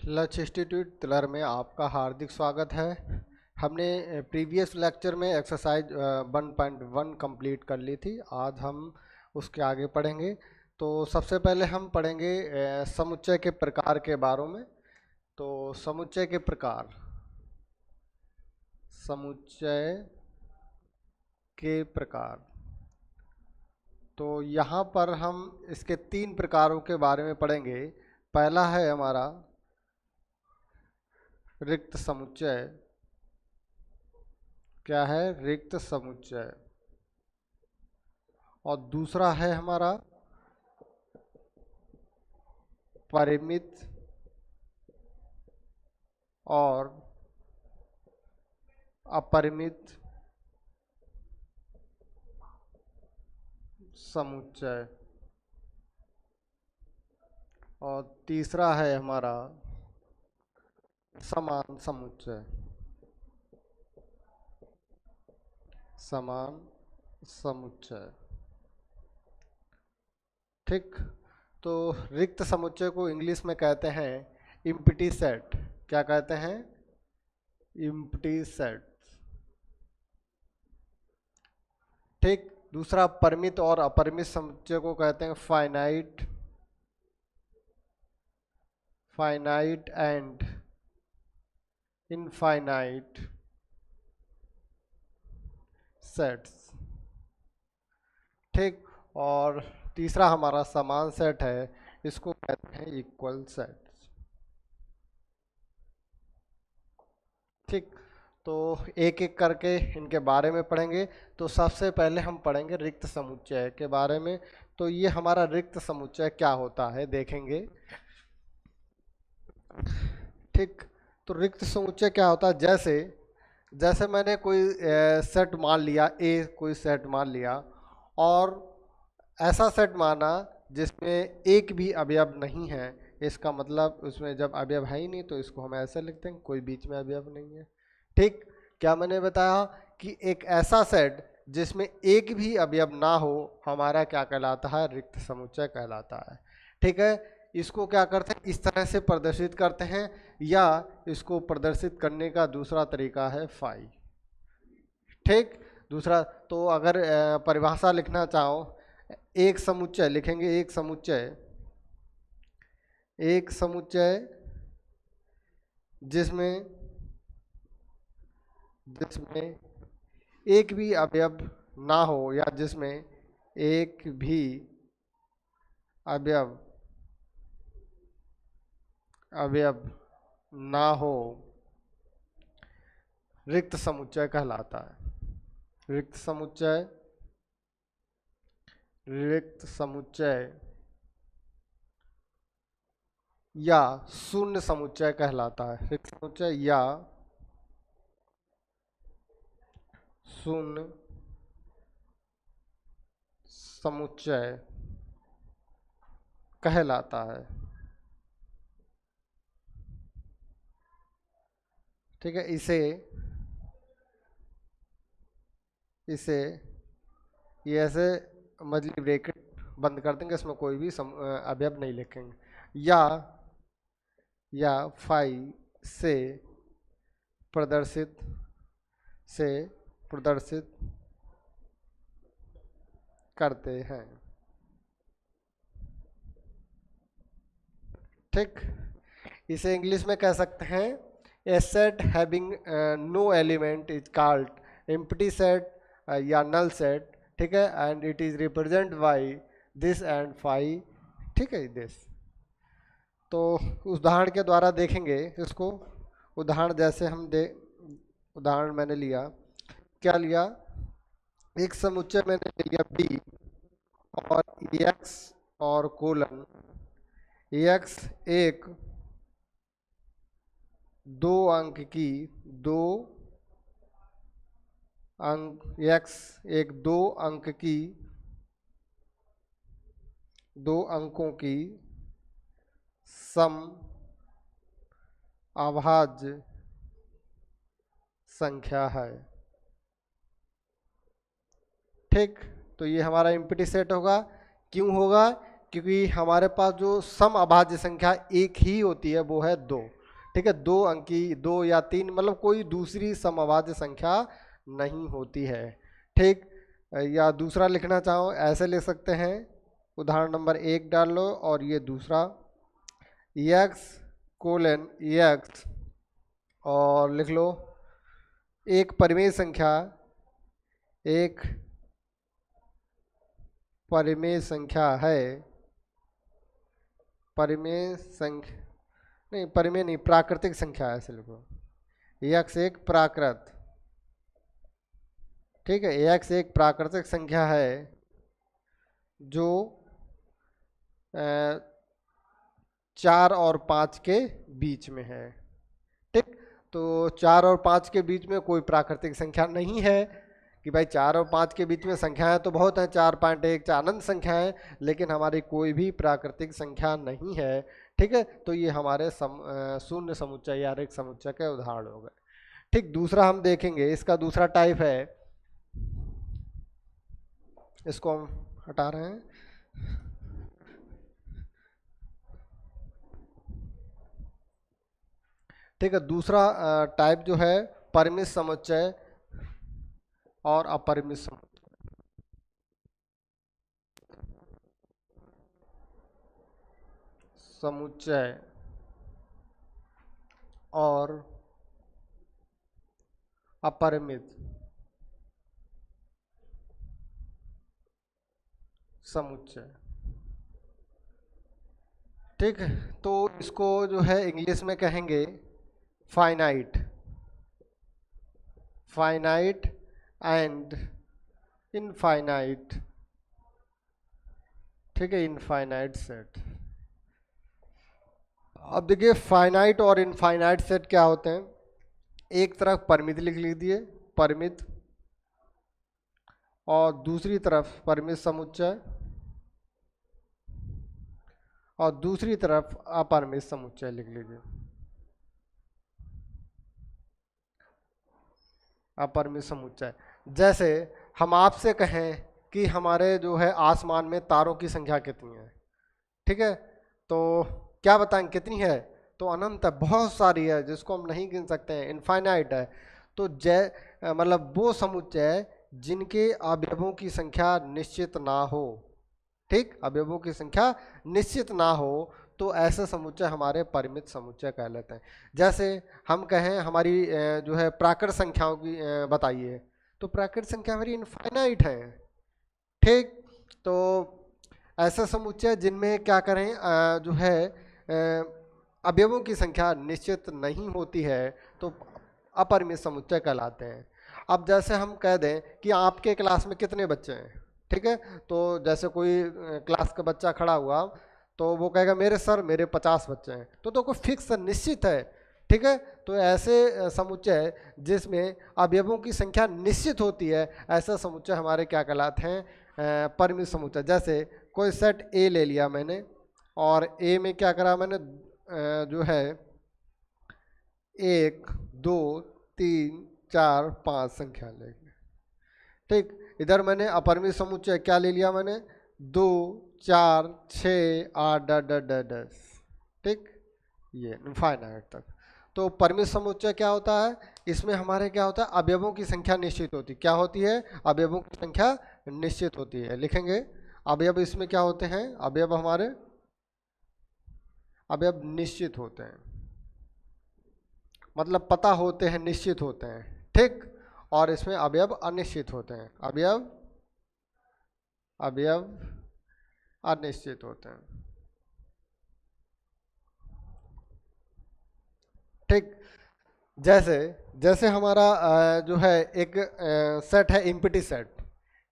लक्ष्य इंस्टीट्यूट तिलर में आपका हार्दिक स्वागत है। हमने प्रीवियस लेक्चर में एक्सरसाइज 1.1 कंप्लीट कर ली थी। आज हम उसके आगे पढ़ेंगे। तो सबसे पहले हम पढ़ेंगे समुच्चय के प्रकार के बारे में। तो समुच्चय के प्रकार, समुच्चय के प्रकार, तो यहाँ पर हम इसके 3 प्रकारों के बारे में पढ़ेंगे। पहला है हमारा रिक्त समुच्चय। क्या है? रिक्त समुच्चय। और दूसरा है हमारा परिमित और अपरिमित समुच्चय। और तीसरा है हमारा समान समुच्चय। समान समुच्चय। ठीक। तो रिक्त समुच्चय को इंग्लिश में कहते हैं एम्प्टी सेट। क्या कहते हैं? Empty set. ठीक। दूसरा परिमित और अपरिमित समुच्चय को कहते हैं फाइनाइट एंड इनफाइनाइट सेट्स। ठीक। और तीसरा हमारा समान सेट है, इसको कहते हैं इक्वल सेट्स। ठीक। तो एक एक करके इनके बारे में पढ़ेंगे। तो सबसे पहले हम पढ़ेंगे रिक्त समुच्चय के बारे में। तो ये हमारा रिक्त समुच्चय क्या होता है देखेंगे। ठीक। तो रिक्त समुच्चय क्या होता है? जैसे मैंने कोई सेट मान लिया, ए कोई सेट मान लिया, और ऐसा सेट माना जिसमें एक भी अवयव नहीं है। इसका मतलब उसमें जब अवयव है ही नहीं तो इसको हम ऐसे लिखते हैं, कोई बीच में अवयव नहीं है। ठीक। क्या मैंने बताया कि एक ऐसा सेट जिसमें एक भी अवयव ना हो हमारा क्या कहलाता है? रिक्त समुच्चय कहलाता है। ठीक है। इसको क्या करते हैं? इस तरह से प्रदर्शित करते हैं, या इसको प्रदर्शित करने का दूसरा तरीका है फाई। ठीक। दूसरा, तो अगर परिभाषा लिखना चाहो, एक समुच्चय लिखेंगे। एक समुच्चय जिसमें एक भी अवयव ना हो, या जिसमें एक भी अवयव ना हो, रिक्त समुच्चय कहलाता है। रिक्त समुच्चय या शून्य समुच्चय कहलाता है। रिक्त समुच्चय या शून्य समुच्चय कहलाता है। ठीक है। इसे ये ऐसे मजली ब्रैकेट बंद कर देंगे, इसमें कोई भी अवयव नहीं लिखेंगे। या फाई से प्रदर्शित करते हैं। ठीक। इसे इंग्लिश में कह सकते हैं a set having no element is called empty set या नल सेट। ठीक है। And it is represent by this and phi. ठीक है। दिस तो उदाहरण के द्वारा देखेंगे इसको। उदाहरण जैसे उदाहरण मैंने लिया। क्या लिया? एक समुच्चय मैंने लिया बी, और एक्स और कोलन एक्स एक दो अंक की दो अंकों की सम अभाज्य संख्या है। ठीक। तो ये हमारा एम्प्टी सेट होगा। क्यों होगा? क्योंकि हमारे पास जो सम अभाज्य संख्या एक ही होती है वो है 2। ठीक है, 2 अंकी, 2 या 3, मतलब कोई दूसरी समअभाज्य संख्या नहीं होती है। ठीक, या दूसरा लिखना चाहो ऐसे लिख सकते हैं, उदाहरण नंबर 1 डाल लो और ये दूसरा x कोलन x और लिख लो एक परिमेय संख्या, एक परिमेय संख्या है, परिमेय संख्या नहीं, परिमेय नहीं, प्राकृतिक संख्या है, ऐसे लिखो, x एक प्राकृत, ठीक है, x एक प्राकृतिक संख्या है जो 4 और 5 के बीच में है। ठीक, तो 4 और 5 के बीच में कोई प्राकृतिक संख्या नहीं है कि भाई 4 और 5 के बीच में संख्याएं तो बहुत हैं, 4.1 अनंत संख्याएं, लेकिन हमारी कोई भी प्राकृतिक संख्या नहीं है। ठीक है, तो ये हमारे शून्य समुच्चय या रिक्त समुच्चय के उदाहरण हो गए। ठीक, दूसरा हम देखेंगे, इसका दूसरा टाइप है, इसको हम हटा रहे हैं, ठीक है। दूसरा टाइप जो है परिमित समुच्चय और अपरिमित समुच्चय और अपरिमित समुच्चय। ठीक, तो इसको जो है इंग्लिश में कहेंगे फाइनाइट, फाइनाइट एंड इनफाइनाइट। ठीक है, इनफाइनाइट सेट। अब देखिए फाइनाइट और इनफाइनाइट सेट क्या होते हैं। एक तरफ परिमित लिख लीजिए, परिमित, और दूसरी तरफ परिमित समुच्चय, और दूसरी तरफ अपरिमित समुच्चय लिख लीजिए, अपरिमित समुच्चय। जैसे हम आपसे कहें कि हमारे जो है आसमान में तारों की संख्या कितनी है, ठीक है, तो क्या बताएं कितनी है, तो अनंत है, बहुत सारी है जिसको हम नहीं गिन सकते हैं, इनफाइनाइट है। तो मतलब वो समुच्चय जिनके अवयवों की संख्या निश्चित ना हो, ठीक, अवयवों की संख्या निश्चित ना हो, तो ऐसे समुच्चय हमारे परिमित समुच्चय कहलाते हैं। जैसे हम कहें हमारी जो है प्राकृत संख्याओं की बताइए, तो प्राकृत संख्या हमारी इनफाइनाइट है। ठीक, तो ऐसे समुच्चय जिनमें क्या करें जो है अवयवों की संख्या निश्चित नहीं होती है, तो अपरिमित समुच्चय कहलाते हैं। अब जैसे हम कह दें कि आपके क्लास में कितने बच्चे हैं, ठीक है, तो जैसे कोई क्लास का बच्चा खड़ा हुआ तो वो कहेगा मेरे सर मेरे 50 बच्चे हैं, तो कोई फिक्स निश्चित है। ठीक है, तो ऐसे समुच्चय जिसमें अवयवों की संख्या निश्चित होती है, ऐसा समुच्चय हमारे क्या कहलाते हैं, परिमित समुच्चय। जैसे कोई सेट ए ले लिया मैंने, और ए में क्या करा मैंने, जो है 1 2 3 4 5 संख्या ले ली। ठीक, इधर मैंने अपरिमित समुच्चय क्या ले लिया मैंने, 2 4 6 8 10। ठीक, ये इनफाइनाइट तक। तो परिमित समुच्चय क्या होता है, इसमें हमारे क्या होता है, अवयवों की संख्या निश्चित होती है। क्या होती है, अवयवों की संख्या निश्चित होती है। लिखेंगे अवयव इसमें क्या होते हैं, अवयव हमारे अवयव निश्चित होते हैं, मतलब पता होते हैं, निश्चित होते हैं। ठीक, और इसमें अवयव अनिश्चित होते हैं, अवयव अवयव अनिश्चित होते हैं। ठीक, जैसे जैसे हमारा जो है एक सेट है इम्पिटी सेट।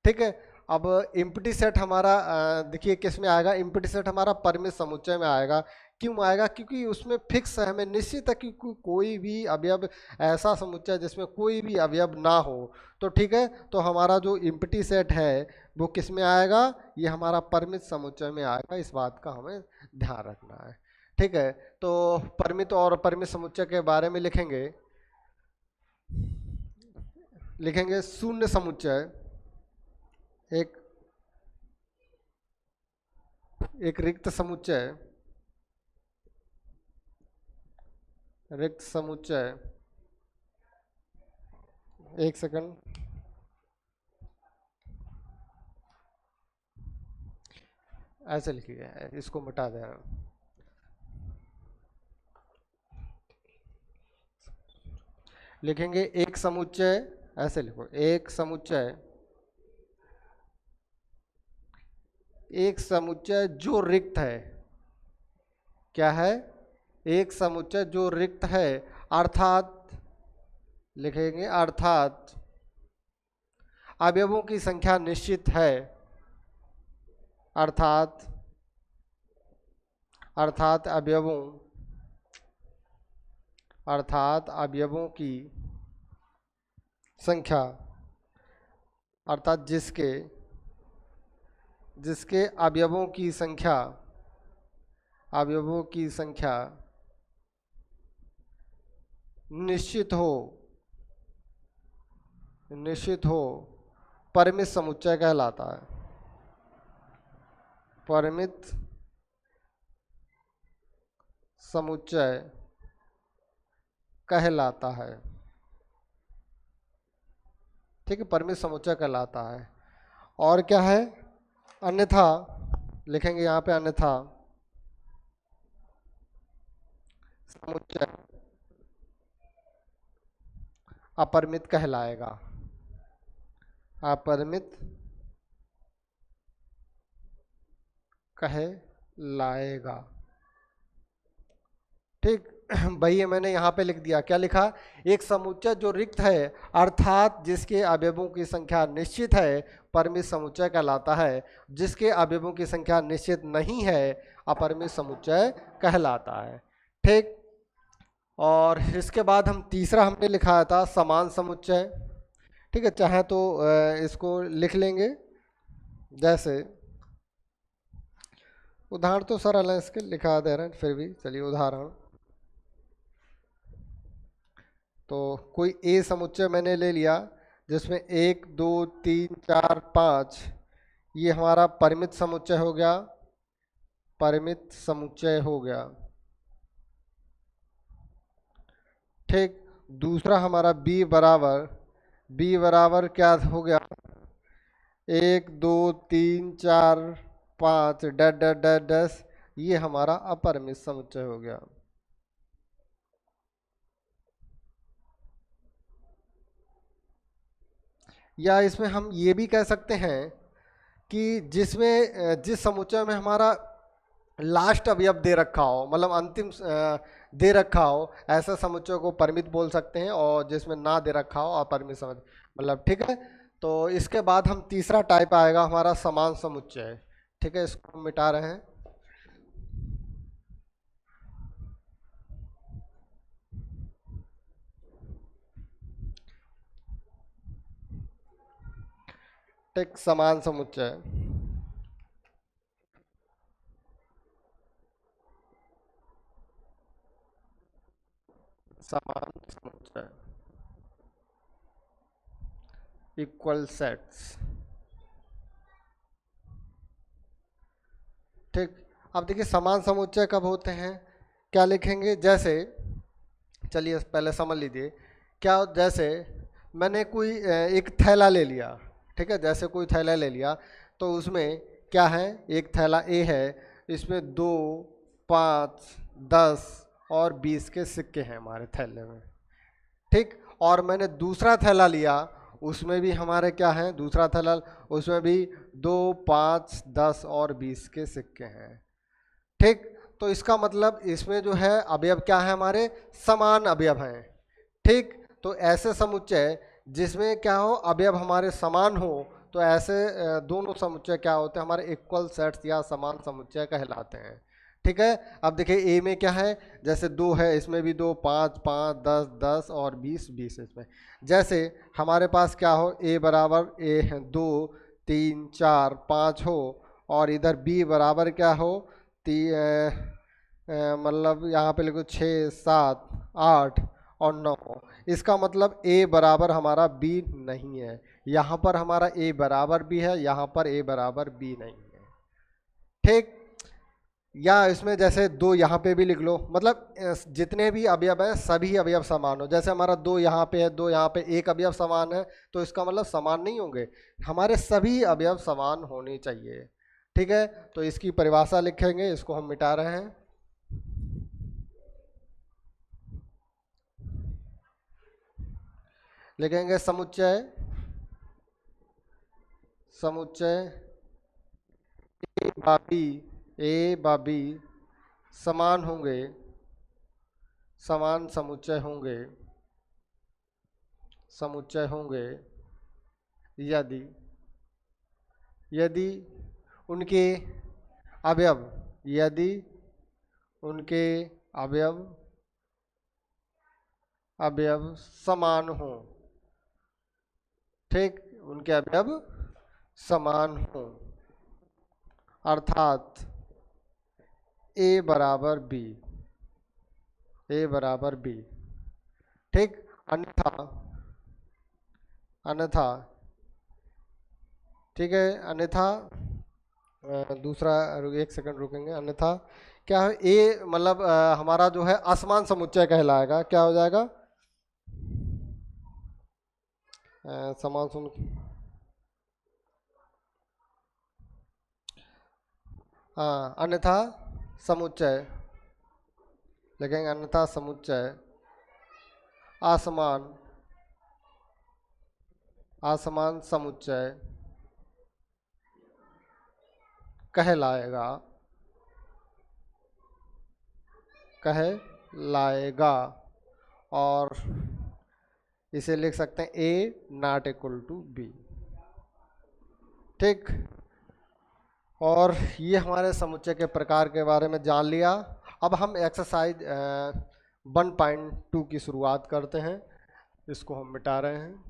ठीक है, अब इम्पिटी सेट हमारा देखिए किस में आएगा, इम्पिटी सेट हमारा परिमित समुच्चय में आएगा। क्यों आएगा, क्योंकि उसमें फिक्स है, हमें निश्चित है कि कोई भी अवयव, ऐसा समुच्चय जिसमें कोई भी अवयव ना हो। तो ठीक है, तो हमारा जो इम्पिटी सेट है वो किस में आएगा, ये हमारा परिमित समुच्चय में आएगा। इस बात का हमें ध्यान रखना है। ठीक है, तो परिमित और अपरिमित समुच्चय के बारे में लिखेंगे शून्य समुच्चय एक रिक्त समुच्चय रिक्त समुच्चय, एक सेकंड, ऐसे लिखिए, इसको मिटा दे रहा हूं। लिखेंगे एक समुच्चय, ऐसे लिखो, एक समुच्चय, एक समुच्चय जो रिक्त है, क्या है? एक समुच्चय जो रिक्त है, अर्थात लिखेंगे अर्थात अवयवों की संख्या निश्चित है, अर्थात अर्थात अवयवों अर्थात अवयवों की संख्या, अर्थात जिसके जिसके अवयवों की संख्या, अवयवों की संख्या निश्चित हो, निश्चित हो, परिमित समुच्चय कहलाता है, परिमित समुच्चय कहलाता है। ठीक है, परिमित समुच्चय कहलाता है। और क्या है? अन्यथा, लिखेंगे यहाँ पे अन्यथा समुच्चय अपरिमित कहलाएगा, अपरिमित कहलाएगा। ठीक, वही मैंने यहाँ पे लिख दिया, क्या लिखा? एक समुच्चय जो रिक्त है, अर्थात जिसके अवयवों की संख्या निश्चित है, परिमित समुच्चय कहलाता है। जिसके अवयवों की संख्या निश्चित नहीं है, अपरिमित समुच्चय कहलाता है। ठीक, और इसके बाद हम तीसरा हमने लिखाया था समान समुच्चय। ठीक है, चाहे तो इसको लिख लेंगे, जैसे उदाहरण तो सरल है, इसके लिखा दे रहे हैं, फिर भी चलिए उदाहरण। तो कोई ए समुच्चय मैंने ले लिया, जिसमें 1 2 3 4 5, ये हमारा परिमित समुच्चय हो गया, परिमित समुच्चय हो गया। ठीक, दूसरा हमारा बी बराबर क्या हो गया? 1 2 3 4 5 डैश डैश डैश डैश, ये हमारा अपरिमित समुच्चय हो गया। या इसमें हम ये भी कह सकते हैं कि जिसमें जिस समुच्चय में हमारा लास्ट अवयव दे रखा हो, मतलब अंतिम दे रखा हो, ऐसा समुच्चय को परिमित बोल सकते हैं, और जिसमें ना दे रखा हो अपरिमित समुच्चय, मतलब। ठीक है, तो इसके बाद हम तीसरा टाइप आएगा हमारा समान समुच्चय। ठीक है, इसको हम मिटा रहे हैं। ठीक, समान समुच्चय, समान समुच्चय, इक्वल सेट्स। ठीक, अब देखिए समान समुच्चय कब होते हैं, क्या लिखेंगे? जैसे चलिए पहले समझ लीजिए, क्या, जैसे मैंने कोई एक थैला ले लिया। ठीक है, जैसे कोई थैला ले लिया, तो उसमें क्या है? एक थैला ए है, इसमें 2 5 10 और 20 के सिक्के हैं हमारे थैले में। ठीक, और मैंने दूसरा थैला लिया, उसमें भी हमारे क्या है? दूसरा थैला, उसमें भी 2 5 10 और 20 के सिक्के हैं। ठीक, तो इसका मतलब इसमें जो है अवयव क्या है? हमारे समान अवयव हैं। ठीक, तो ऐसे समुच्चय जिसमें क्या हो, अवयव हमारे समान हो, तो ऐसे दोनों समुच्चय क्या होते हैं? हमारे इक्वल सेट्स या समान समुच्चय कहलाते हैं। ठीक है, अब देखिए ए में क्या है? जैसे 2 है, इसमें भी 2 5 5 10 10 और 20 20 इसमें। जैसे हमारे पास क्या हो, ए बराबर ए 2 3 4 5 हो, और इधर बी बराबर क्या हो, मतलब यहाँ पे लिखो 6 7 8 और 9। इसका मतलब ए बराबर हमारा बी नहीं है, यहाँ पर हमारा ए बराबर बी है, यहाँ पर ए बराबर बी नहीं है। ठीक, या इसमें जैसे दो यहाँ पे भी लिख लो, मतलब जितने भी अवयव है सभी अवयव समान हो। जैसे हमारा दो यहाँ पे है, दो यहाँ पे, एक अवयव समान है, तो इसका मतलब समान नहीं होंगे, हमारे सभी अवयव समान होने चाहिए। ठीक है, तो इसकी परिभाषा लिखेंगे, इसको हम मिटा रहे हैं। लिखेंगे समुच्चय, समुच्चय ए बा बी समान होंगे, समान समुच्चय होंगे, समुच्चय होंगे यदि यदि उनके अवयव, यदि उनके अवयव अवयव समान हो। ठीक, उनके अवयव समान हो, अर्थात ए बराबर बी, ए बराबर बी। ठीक, अन्यथा, अन्यथा, ठीक है, अन्यथा दूसरा, एक सेकंड रुकेंगे, अन्यथा क्या है, ए मतलब हमारा जो है असमान समुच्चय कहलाएगा। क्या हो जाएगा? समान समुच्चय, हाँ, अन्यथा समुच्चय लिखेंगे, अन्यथा समुच्चय असमान, असमान समुच्चय कहलाएगा, कहलाएगा। और इसे लिख सकते हैं ए नॉट इक्वल टू बी। ठीक, और ये हमारे समुच्चय के प्रकार के बारे में जान लिया। अब हम एक्सरसाइज 1.2 की शुरुआत करते हैं, इसको हम मिटा रहे हैं।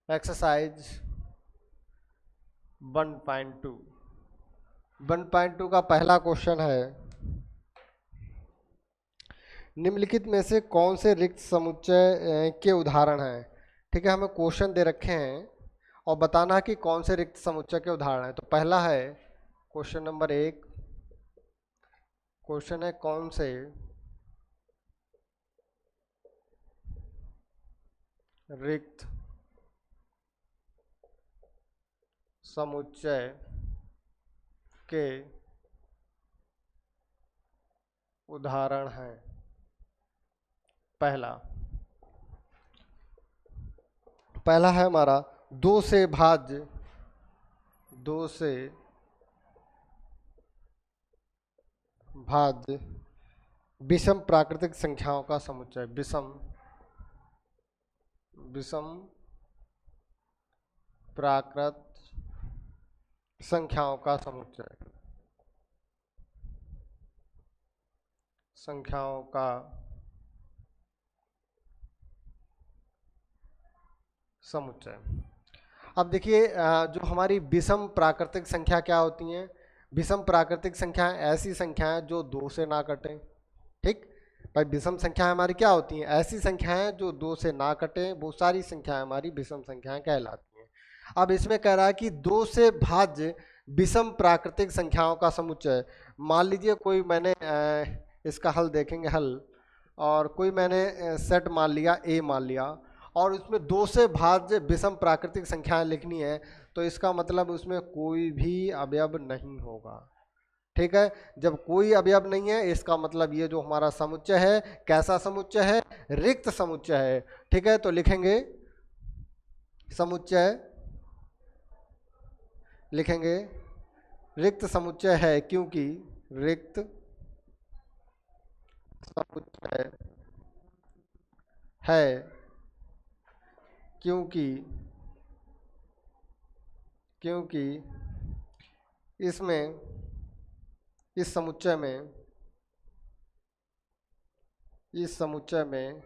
एक्सरसाइज 1.2, 1.2 का पहला क्वेश्चन है, निम्नलिखित में से कौन से रिक्त समुच्चय के उदाहरण हैं। ठीक है, हमें क्वेश्चन दे रखे हैं और बताना है कि कौन से रिक्त समुच्चय के उदाहरण हैं। तो पहला है क्वेश्चन नंबर 1, क्वेश्चन है कौन से रिक्त समुच्चय के उदाहरण हैं। पहला है हमारा दो से भाज्य, दो से भाज्य विषम प्राकृतिक संख्याओं का समुच्चय, विषम, विषम प्राकृत संख्याओं का समुच्चय, संख्याओं का समुच्चय। अब देखिए, जो हमारी विषम प्राकृतिक संख्या क्या होती हैं? विषम प्राकृतिक संख्याएं ऐसी संख्याएं जो दो से ना कटें। ठीक भाई, विषम संख्याएं हमारी क्या होती हैं? ऐसी संख्याएं जो दो से ना कटें, वो सारी संख्याएं हमारी विषम संख्याएं कहलाती हैं। अब इसमें कह रहा है कि दो से भाज्य विषम प्राकृतिक संख्याओं का समुच्चय। मान लीजिए कोई मैंने इसका हल देखेंगे, हल, और कोई मैंने सेट मान लिया, ए मान लिया, और उसमें दो से भाज्य विषम प्राकृतिक संख्याएं लिखनी है, तो इसका मतलब उसमें कोई भी अवयव नहीं होगा। ठीक है, जब कोई अवयव नहीं है, इसका मतलब ये जो हमारा समुच्चय है, कैसा समुच्चय है? रिक्त समुच्चय है। ठीक है, तो लिखेंगे समुच्चय, लिखेंगे रिक्त समुच्चय है, क्योंकि रिक्त समुच्चय है क्योंकि क्योंकि इसमें, इस समुच्चय में, इस समुच्चय में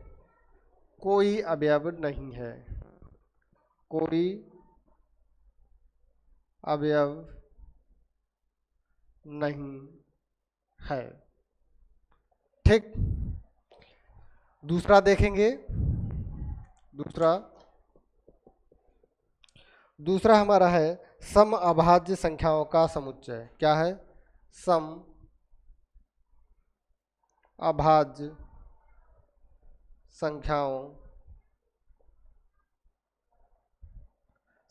कोई अवयव नहीं है, कोई अवयव नहीं है। ठीक, दूसरा देखेंगे, दूसरा दूसरा हमारा है सम अभाज्य संख्याओं का समुच्चय। क्या है? सम अभाज्य संख्याओं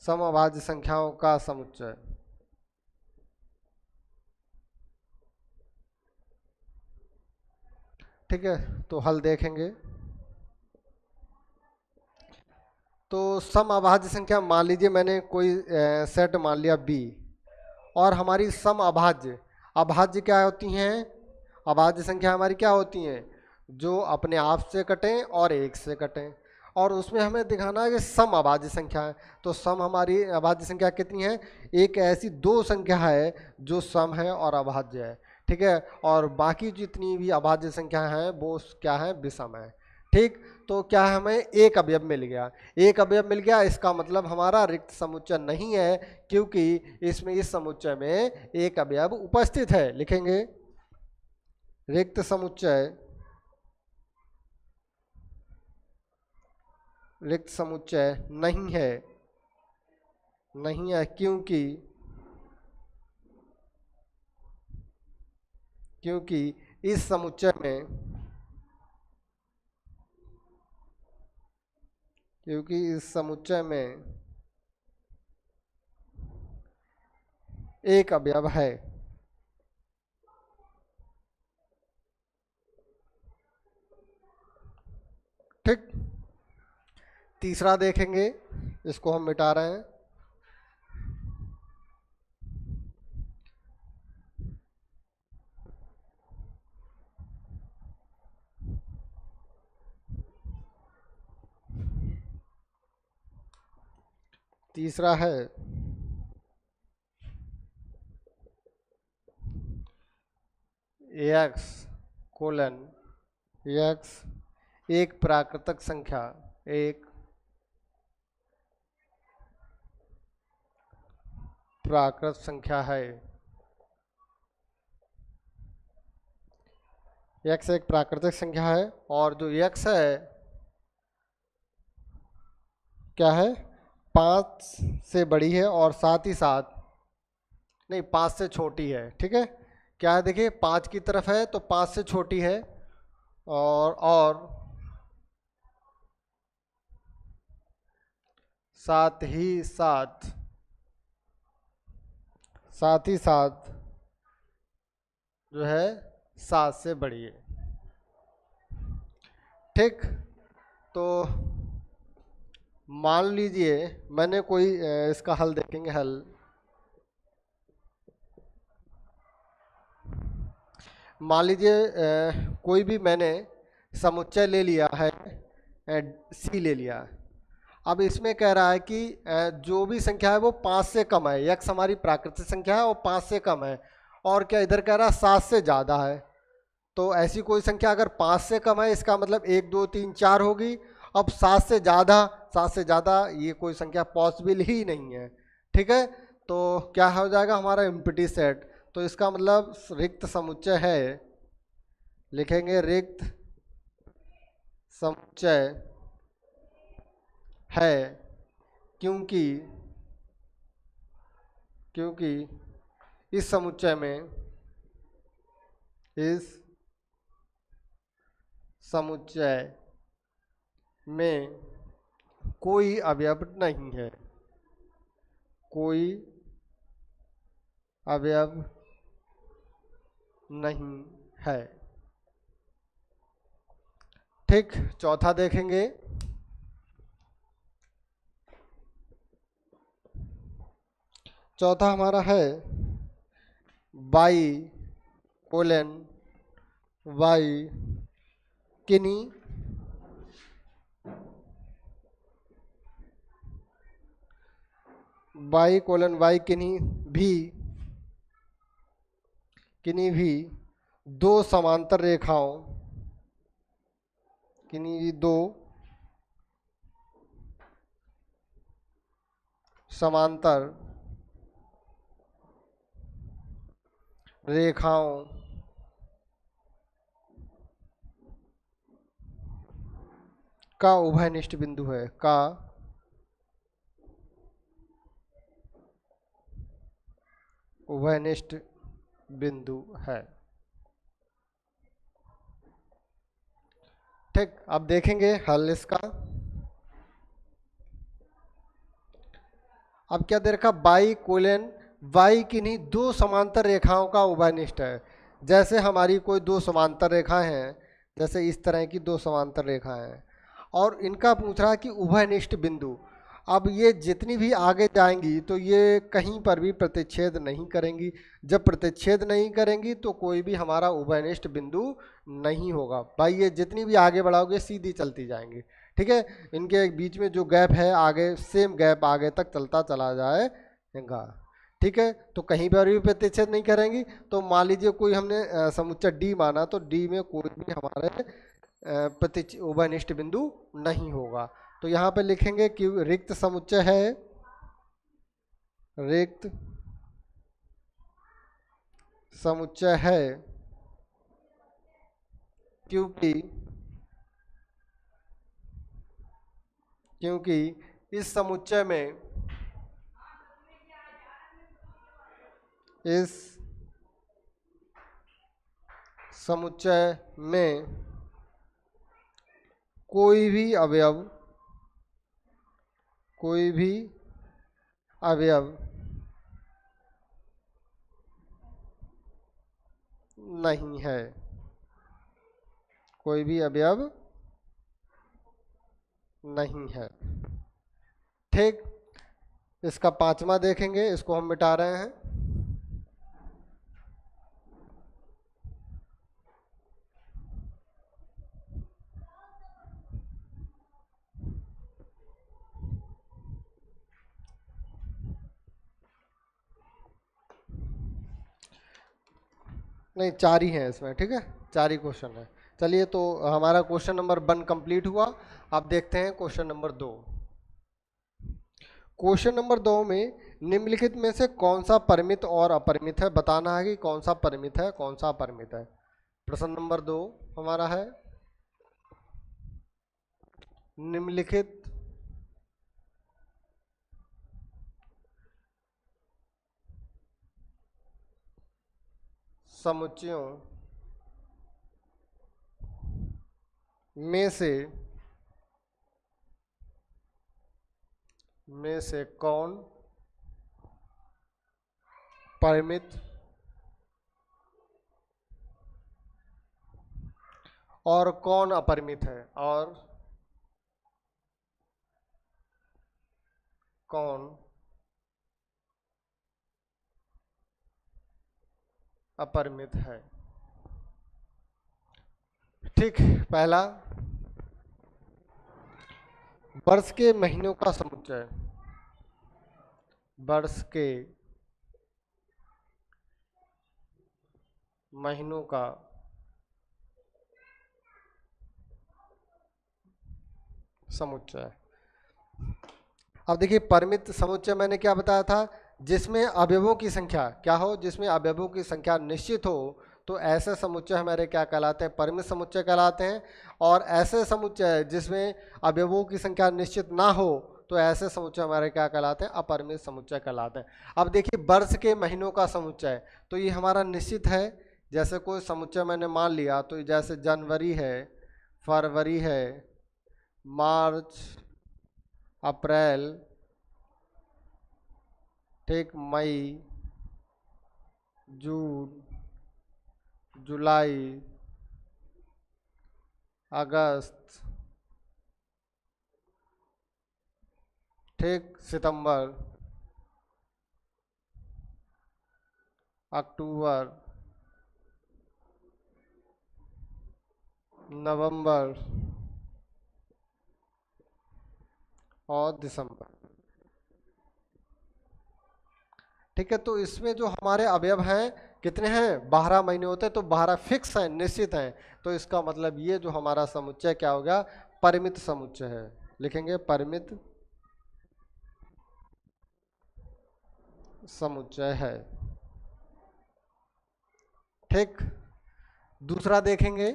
समअभाज्य संख्याओं का समुच्चय। ठीक है, तो हल देखेंगे। तो सम अभाज्य संख्या, मान लीजिए मैंने कोई सेट मान लिया बी, और हमारी सम अभाज्य, अभाज्य क्या होती हैं? अभाज्य संख्या हमारी क्या होती हैं? जो अपने आप से कटें और एक से कटें, और उसमें हमें दिखाना है कि सम अभाज्य संख्या है। तो सम हमारी अभाज्य संख्या कितनी है? एक ऐसी दो संख्या है जो सम है और अभाज्य है। ठीक है, और बाकी जितनी भी अभाज्य संख्या हैं वो क्या है? विषम है। ठीक, तो क्या हमें एक अवयव मिल गया? एक अवयव मिल गया, इसका मतलब हमारा रिक्त समुच्चय नहीं है, क्योंकि इसमें इस समुच्चय में एक अवयव उपस्थित है। लिखेंगे रिक्त समुच्चय, रिक्त समुच्चय नहीं है, नहीं है क्योंकि क्योंकि इस समुच्चय में क्योंकि इस समुच्चय में एक अवयव है। ठीक, तीसरा देखेंगे, इसको हम मिटा रहे हैं। तीसरा है एक्स कोलन एक्स एक प्राकृतिक संख्या, एक प्राकृत संख्या है। एक्स एक प्राकृतिक संख्या है, और जो एक्स है क्या है? 5 से बड़ी है और साथ ही साथ नहीं, 5 से छोटी है। ठीक है, क्या है? देखिए 5 की तरफ है तो 5 से छोटी है, और साथ ही साथ साथ ही साथ जो है 7 से बड़ी है। ठीक, तो मान लीजिए मैंने कोई इसका हल देखेंगे। हल मान लीजिए कोई भी मैंने समुच्चय ले लिया है, सी ले लिया है। अब इसमें कह रहा है कि जो भी संख्या है वो 5 से कम है। यक्स हमारी प्राकृतिक संख्या है और 5 से कम है, और क्या इधर कह रहा है 7 से ज़्यादा है। तो ऐसी कोई संख्या अगर 5 से कम है, इसका मतलब 1 2 3 4 होगी। अब 7 से ज़्यादा ये कोई संख्या पॉसिबल ही नहीं है। ठीक है, तो क्या हो जाएगा हमारा एम्प्टी सेट। तो इसका मतलब रिक्त समुच्चय है। लिखेंगे रिक्त समुच्चय है, क्योंकि क्योंकि इस समुच्चय में इस समुच्चय में कोई अवयव नहीं है, कोई अवयव नहीं है। ठीक, चौथा देखेंगे। चौथा हमारा है बाई कोलन वाई किन्हीं बाई कोलन वाई किन्हीं भी दो समांतर रेखाओं, किन्हीं भी दो समांतर रेखाओं का उभयनिष्ठ बिंदु है, का उभयनिष्ठ बिंदु है। ठीक, अब देखेंगे हल इसका। अब क्या दे रखा, बाई कोलन वाई किन्हीं दो समांतर रेखाओं का उभयनिष्ठ है। जैसे हमारी कोई दो समांतर रेखाएं हैं, जैसे इस तरह की दो समांतर रेखाएं हैं, और इनका पूछ रहा है कि उभयनिष्ठ बिंदु। अब ये जितनी भी आगे जाएंगी तो ये कहीं पर भी प्रतिच्छेद नहीं करेंगी। जब प्रतिच्छेद नहीं करेंगी तो कोई भी हमारा उभयनिष्ठ बिंदु नहीं होगा। भाई ये जितनी भी आगे बढ़ाओगे सीधी चलती जाएंगी। ठीक है, इनके बीच में जो गैप है आगे, सेम गैप आगे तक चलता चला जाएगा। ठीक है, तो कहीं पर भी प्रतिच्छेद नहीं करेंगी। तो मान लीजिए कोई हमने समुच्चय डी माना, तो डी में कोई भी हमारे उभयनिष्ठ बिंदु नहीं होगा। तो यहाँ पे लिखेंगे कि रिक्त समुच्चय है, रिक्त समुच्चय है क्योंकि इस समुच्चय में, इस समुच्चय में कोई भी अवयव नहीं है, कोई भी अवयव नहीं है। ठीक, इसका पांचवा देखेंगे, इसको हम मिटा रहे हैं। नहीं, चार ही हैं इसमें। ठीक है, चार ही क्वेश्चन है। चलिए, तो हमारा क्वेश्चन नंबर 1 कंप्लीट हुआ। अब देखते हैं क्वेश्चन नंबर 2। क्वेश्चन नंबर 2 में निम्नलिखित में से कौन सा परिमित और अपरिमित है, बताना है कि कौन सा परिमित है कौन सा अपरिमित है। प्रश्न नंबर 2 हमारा है, निम्नलिखित समुच्चयों में से कौन परिमित और कौन अपरिमित है, और कौन अपरिमित है। ठीक, पहला, वर्ष के महीनों का समुच्चय, वर्ष के महीनों का समुच्चय। अब देखिए, परिमित समुच्चय मैंने क्या बताया था, जिसमें अवयवों की संख्या क्या हो, जिसमें अवयवों की संख्या निश्चित हो, तो ऐसे समुच्चय हमारे क्या कहलाते हैं, परिमित समुच्चय कहलाते हैं। और ऐसे समुच्चय जिसमें अवयवों की संख्या निश्चित ना हो, तो ऐसे समुच्चय हमारे क्या कहलाते हैं, अपरिमित समुच्चय कहलाते हैं। अब देखिए, वर्ष के महीनों का समुच्चय, तो ये हमारा निश्चित है। जैसे कोई समुच्चय मैंने मान लिया, तो जैसे जनवरी है, फरवरी है, मार्च, अप्रैल, ठीक, मई, जून, जुलाई, अगस्त, ठीक, सितंबर, अक्टूबर, नवंबर और दिसंबर। ठीक है, तो इसमें जो हमारे अवयव हैं कितने हैं, 12 महीने होते हैं, तो 12 फिक्स हैं, निश्चित हैं। तो इसका मतलब ये जो हमारा समुच्चय क्या हो गया, परिमित समुच्चय है। लिखेंगे परिमित समुच्चय है। ठीक, दूसरा देखेंगे,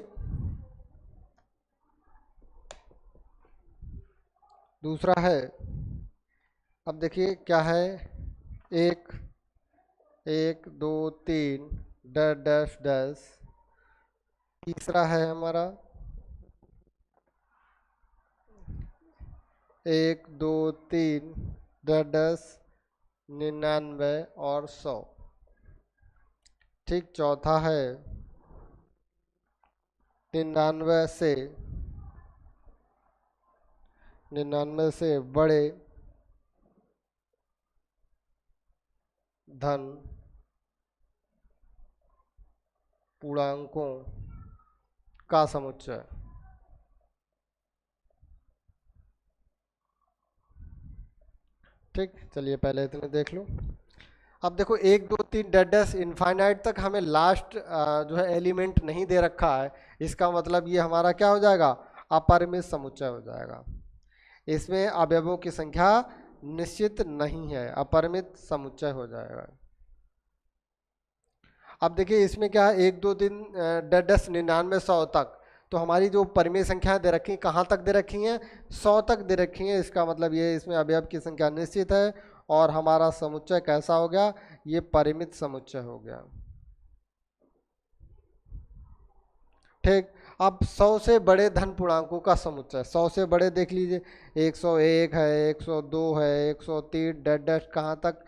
दूसरा है, अब देखिए क्या है, एक, एक दो तीन, डैश डैश डैश। तीसरा है हमारा एक दो तीन, डैश डैश, 99 और 100। ठीक, चौथा है 99 से, 99 से बड़े धन पूर्णांकों का समुच्चय। ठीक, चलिए पहले इतने देख लो। अब देखो एक दो तीन डैश डैश इनफाइनाइट तक हमें लास्ट जो है एलिमेंट नहीं दे रखा है, इसका मतलब ये हमारा क्या हो जाएगा, अपरिमित समुच्चय हो जाएगा। इसमें अवयवों की संख्या निश्चित नहीं है, अपरिमित समुच्चय हो जाएगा। अब देखिए इसमें क्या है, एक दो तीन डैश डैश 99 100 तक, तो हमारी जो परिमेय संख्याएं दे रखी हैं कहाँ तक दे रखी हैं, 100 तक दे रखी हैं। इसका मतलब ये इसमें अवयव की संख्या निश्चित है और हमारा समुच्चय कैसा हो गया, ये परिमित समुच्चय हो गया। ठीक, अब 100 से बड़े धन पूर्णांकों का समुच्चय, 100 से बड़े देख लीजिए, 101 है, 102 है, 103 डैश डैश कहाँ तक,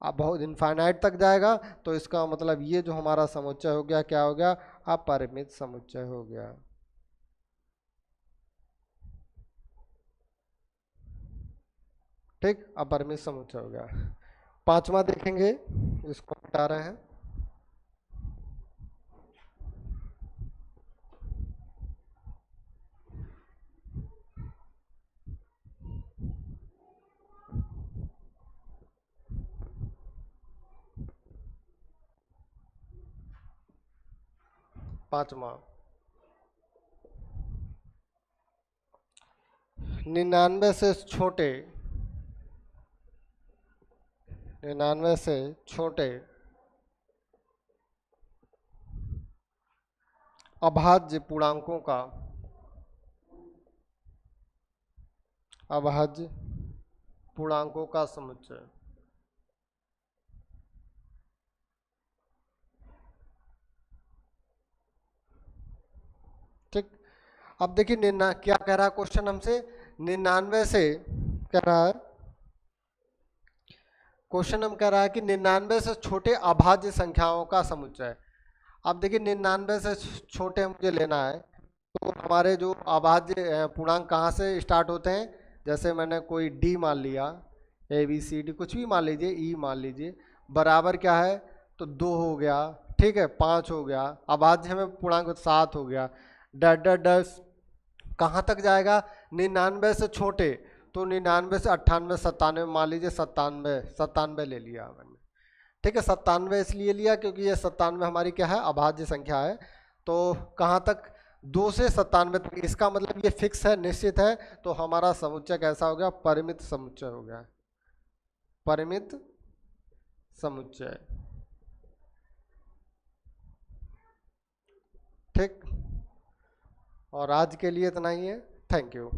अब बहुत इनफाइनाइट तक जाएगा। तो इसका मतलब ये जो हमारा समुच्चय हो गया, क्या हो गया, अपरिमित समुच्चय हो गया। ठीक, अपरिमित समुच्चय हो गया। पांचवा देखेंगे, इसको हटा रहे हैं। पांचवा, 99 से छोटे, 99 से छोटे अभाज्य पूर्णांकों का, अभाज्य पूर्णांकों का समुच्चय। ठीक, अब देखिए क्या कह रहा है क्वेश्चन हमसे, 99 से कह रहा है, क्वेश्चन हम कह रहा है कि 99 से छोटे अभाज्य संख्याओं का समुच्चय। अब देखिए 99 से छोटे मुझे लेना है, तो हमारे जो अभाज्य पूर्णांक कहाँ से स्टार्ट होते हैं, जैसे मैंने कोई डी मान लिया, ए बी सी डी कुछ भी मान लीजिए, ई मान लीजिए, बराबर क्या है, तो 2 हो गया, ठीक है, 5 हो गया, अभाज्य में पूर्णांक 7 हो गया, डैश डैश डैश कहाँ तक जाएगा, 99 से छोटे, तो 99 से 98 97 मान लीजिए, 97 97 ले लिया मैंने। ठीक है, 97 इसलिए लिया क्योंकि ये 97 हमारी क्या है, अभाज्य संख्या है। तो कहाँ तक, 2 से 97 तक, इसका मतलब ये फिक्स है, निश्चित है। तो हमारा समुच्चय कैसा हो गया, परिमित समुच्चय हो गया, परिमित समुच्चय। ठीक, और आज के लिए इतना ही है, थैंक यू।